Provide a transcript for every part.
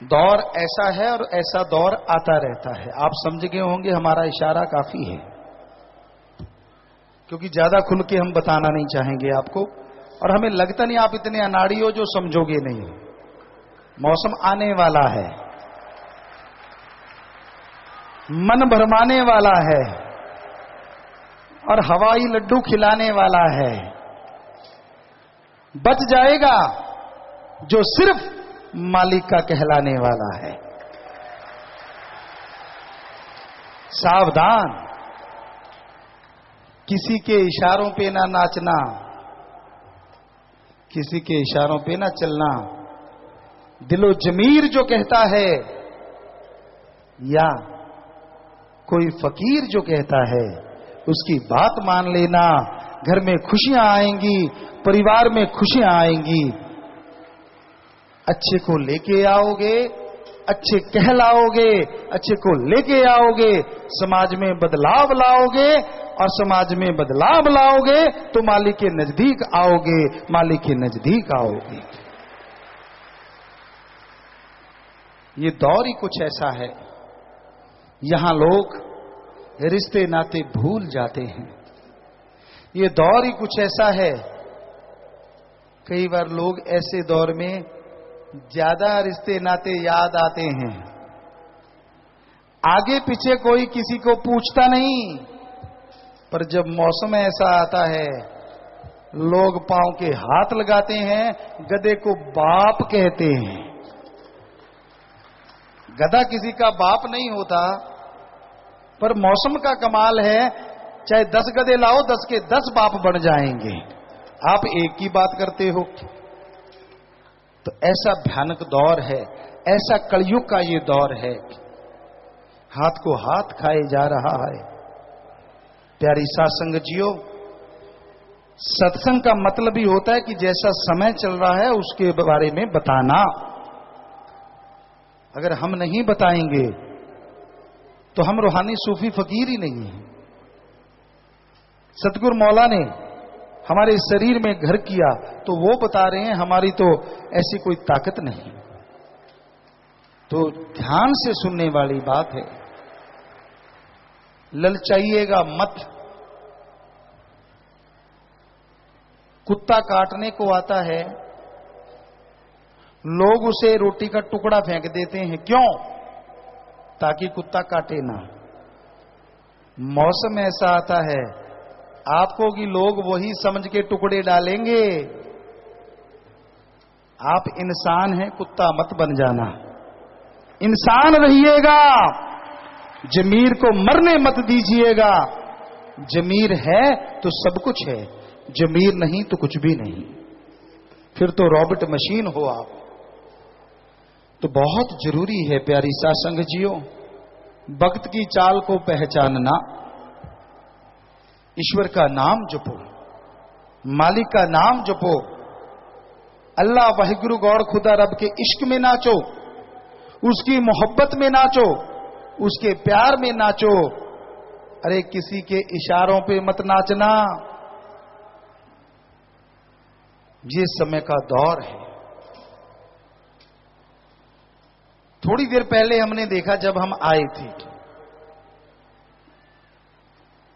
दौर ऐसा है और ऐसा दौर आता रहता है। आप समझ गए होंगे, हमारा इशारा काफी है, क्योंकि ज्यादा खुल के हम बताना नहीं चाहेंगे आपको, और हमें लगता नहीं आप इतने अनाड़ी हो जो समझोगे नहीं। मौसम आने वाला है, मन भरमाने वाला है और हवाई लड्डू खिलाने वाला है। बच जाएगा जो सिर्फ मालिक का कहलाने वाला है। सावधान, किसी के इशारों पे ना नाचना, किसी के इशारों पे ना चलना। दिलो जमीर जो कहता है या कोई फकीर जो कहता है, उसकी बात मान लेना। घर में खुशियां आएंगी, परिवार में खुशियां आएंगी। अच्छे को लेके आओगे, अच्छे कहलाओगे, अच्छे को लेके आओगे, समाज में बदलाव लाओगे, और समाज में बदलाव लाओगे तो मालिक के नजदीक आओगे, मालिक के नजदीक आओगे। ये दौर ही कुछ ऐसा है, यहां लोग रिश्ते नाते भूल जाते हैं। ये दौर ही कुछ ऐसा है, कई बार लोग ऐसे दौर में ज्यादा रिश्ते नाते याद आते हैं। आगे पीछे कोई किसी को पूछता नहीं, पर जब मौसम ऐसा आता है, लोग पांव के हाथ लगाते हैं, गधे को बाप कहते हैं। गधा किसी का बाप नहीं होता, पर मौसम का कमाल है, चाहे 10 गधे लाओ, 10 के 10 बाप बन जाएंगे। आप एक की बात करते हो। तो ऐसा भयानक दौर है, ऐसा कलयुग का ये दौर है, हाथ को हाथ खाए जा रहा है। प्यारी सासंग जियो, सत्संग का मतलब ही होता है कि जैसा समय चल रहा है उसके बारे में बताना। अगर हम नहीं बताएंगे तो हम रूहानी सूफी फकीर ही नहीं है। सतगुरु मौला ने हमारे शरीर में घर किया तो वो बता रहे हैं, हमारी तो ऐसी कोई ताकत नहीं। तो ध्यान से सुनने वाली बात है, ललचाइएगा मत। कुत्ता काटने को आता है, लोग उसे रोटी का टुकड़ा फेंक देते हैं। क्यों? ताकि कुत्ता काटे ना। मौसम ऐसा आता है आपको कि लोग वही समझ के टुकड़े डालेंगे। आप इंसान हैं, कुत्ता मत बन जाना, इंसान रहिएगा। जमीर को मरने मत दीजिएगा। जमीर है तो सब कुछ है, जमीर नहीं तो कुछ भी नहीं, फिर तो रॉबोट मशीन हो आप। तो बहुत जरूरी है प्यारी सासंग जियो, वक्त की चाल को पहचानना। ईश्वर का नाम जपो, मालिक का नाम जपो, अल्लाह वाहिगुरु गौर खुदा रब के इश्क में नाचो, उसकी मोहब्बत में नाचो, उसके प्यार में नाचो। अरे किसी के इशारों पे मत नाचना। ये समय का दौर है। थोड़ी देर पहले हमने देखा, जब हम आए थे,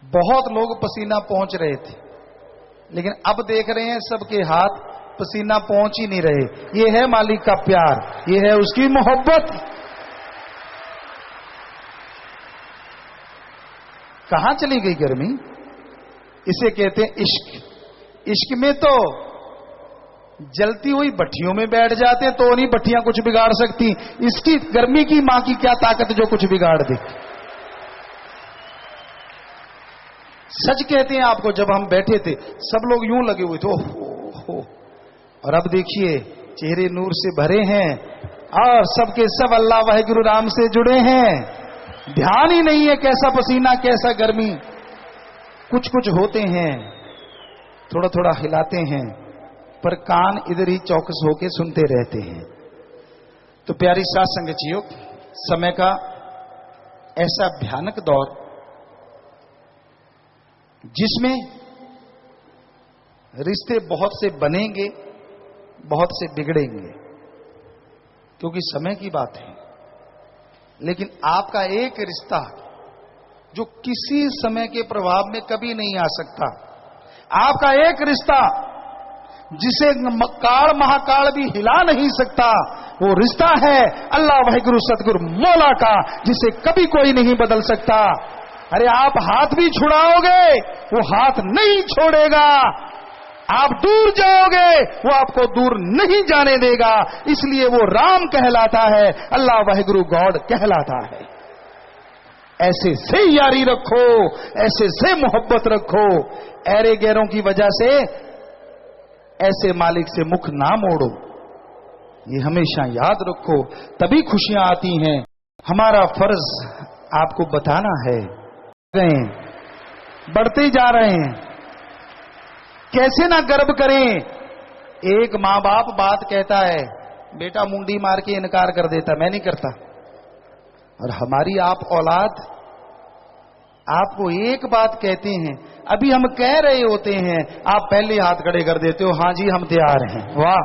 बहुत लोग पसीना पहुंच रहे थे, लेकिन अब देख रहे हैं सबके हाथ पसीना पहुंच ही नहीं रहे। ये है मालिक का प्यार, ये है उसकी मोहब्बत। कहां चली गई गर्मी? इसे कहते हैं इश्क। इश्क में तो जलती हुई भट्टियों में बैठ जाते हैं, तो नहीं भट्टियां कुछ बिगाड़ सकती। इसकी गर्मी की मां की क्या ताकत जो कुछ बिगाड़ दे। सच कहते हैं आपको, जब हम बैठे थे सब लोग यूं लगे हुए थे, ओहो, और अब देखिए चेहरे नूर से भरे हैं और सबके सब अल्लाह वाहिगुरु राम से जुड़े हैं। ध्यान ही नहीं है कैसा पसीना, कैसा गर्मी। कुछ कुछ होते हैं, थोड़ा थोड़ा हिलाते हैं, पर कान इधर ही चौकस होके सुनते रहते हैं। तो प्यारी साथ संगतियों, समय का ऐसा भयानक दौर जिसमें रिश्ते बहुत से बनेंगे, बहुत से बिगड़ेंगे। क्योंकि समय की बात है। लेकिन आपका एक रिश्ता जो किसी समय के प्रभाव में कभी नहीं आ सकता, आपका एक रिश्ता जिसे काल महाकाल भी हिला नहीं सकता, वो रिश्ता है अल्लाह वाहिगुरु सतगुरु मौला का, जिसे कभी कोई नहीं बदल सकता। अरे आप हाथ भी छुड़ाओगे वो हाथ नहीं छोड़ेगा, आप दूर जाओगे वो आपको दूर नहीं जाने देगा। इसलिए वो राम कहलाता है, अल्लाह वाहिगुरु गॉड कहलाता है। ऐसे से यारी रखो, ऐसे से मोहब्बत रखो, ऐरे गैरों की वजह से ऐसे मालिक से मुख ना मोड़ो। ये हमेशा याद रखो, तभी खुशियां आती हैं। हमारा फर्ज आपको बताना है। बढ़ते जा रहे हैं, कैसे ना गर्व करें। एक मां बाप बात कहता है, बेटा मुंडी मार के इनकार कर देता, मैं नहीं करता। और हमारी आप औलाद आपको एक बात कहते हैं, अभी हम कह रहे होते हैं, आप पहले हाथ खड़े कर देते हो, हां जी हम तैयार हैं। वाह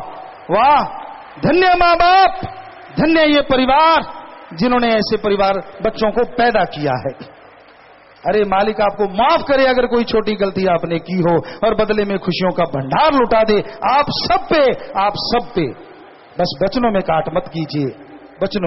वाह, धन्य मां बाप, धन्य ये परिवार जिन्होंने ऐसे परिवार बच्चों को पैदा किया है। अरे मालिक आपको माफ करे अगर कोई छोटी गलती आपने की हो, और बदले में खुशियों का भंडार लुटा दे आप सब पे। बस वचनों में काट मत कीजिए, वचनों